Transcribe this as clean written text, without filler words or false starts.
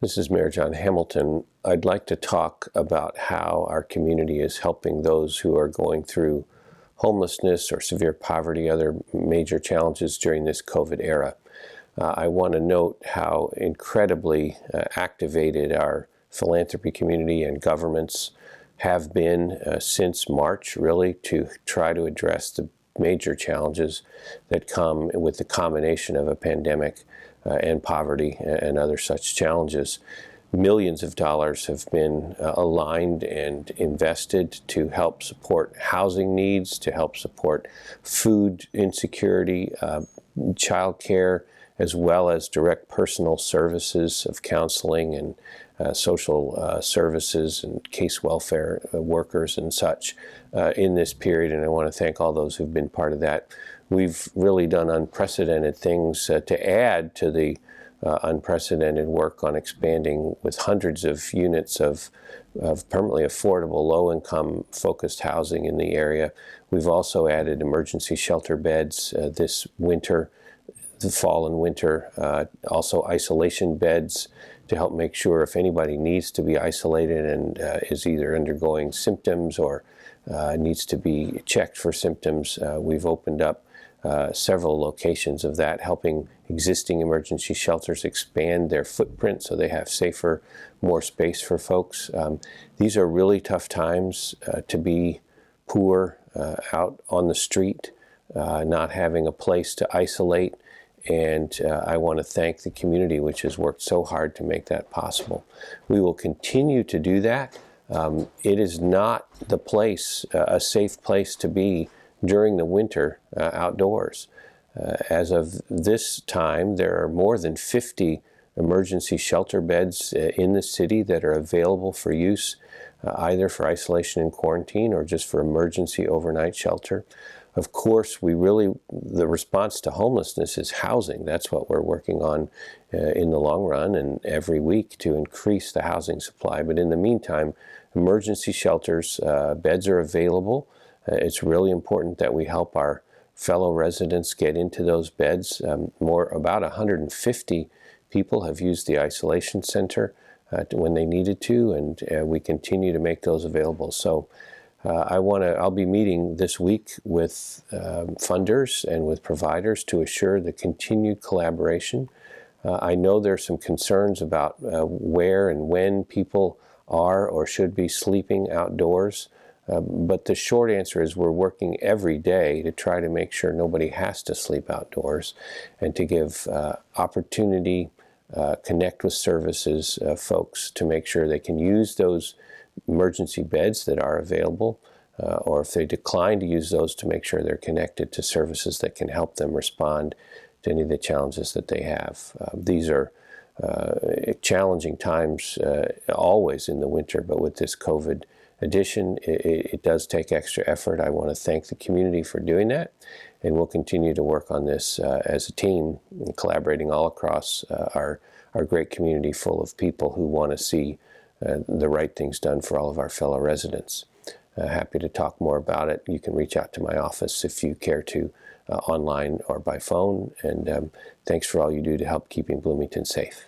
This is Mayor John Hamilton. I'd like to talk about how our community is helping those who are going through homelessness or severe poverty, other major challenges during this COVID era. I want to note how incredibly activated our philanthropy community and governments have been since March, really, to try to address the major challenges that come with the combination of a pandemic and poverty and other such challenges. Millions of dollars have been aligned and invested to help support housing needs, to help support food insecurity, child care, as well as direct personal services of counseling and social services and case welfare workers and such in this period. And I want to thank all those who've been part of that. We've really done unprecedented things to add to the unprecedented work on expanding with hundreds of units of permanently affordable, low-income focused housing in the area. We've also added emergency shelter beds this winter, the fall and winter, also isolation beds to help make sure if anybody needs to be isolated and is either undergoing symptoms or needs to be checked for symptoms, we've opened up several locations of that, helping existing emergency shelters expand their footprint so they have safer, more space for folks. These are really tough times to be poor, out on the street, not having a place to isolate. And I want to thank the community, which has worked so hard to make that possible. We will continue to do that. It is not the place, a safe place to be during the winter outdoors. As of this time, there are more than 50 emergency shelter beds in the city that are available for use, either for isolation and quarantine or just for emergency overnight shelter. Of course, the response to homelessness is housing. That's what we're working on in the long run and every week to increase the housing supply. But in the meantime, emergency shelters, beds are available. It's really important that we help our fellow residents get into those beds. About 150 people have used the isolation center when they needed to, and we continue to make those available. So I'll be meeting this week with funders and with providers to assure the continued collaboration. I know there's some concerns about where and when people are or should be sleeping outdoors. But the short answer is we're working every day to try to make sure nobody has to sleep outdoors and to give opportunity, connect with services folks to make sure they can use those emergency beds that are available, or if they decline to use those, to make sure they're connected to services that can help them respond to any of the challenges that they have. These are challenging times always in the winter, but with this COVID addition, it does take extra effort. I want to thank the community for doing that, and we'll continue to work on this as a team, collaborating all across our great community full of people who want to see the right things done for all of our fellow residents. Happy to talk more about it. You can reach out to my office if you care to, online or by phone, and thanks for all you do to help keeping Bloomington safe.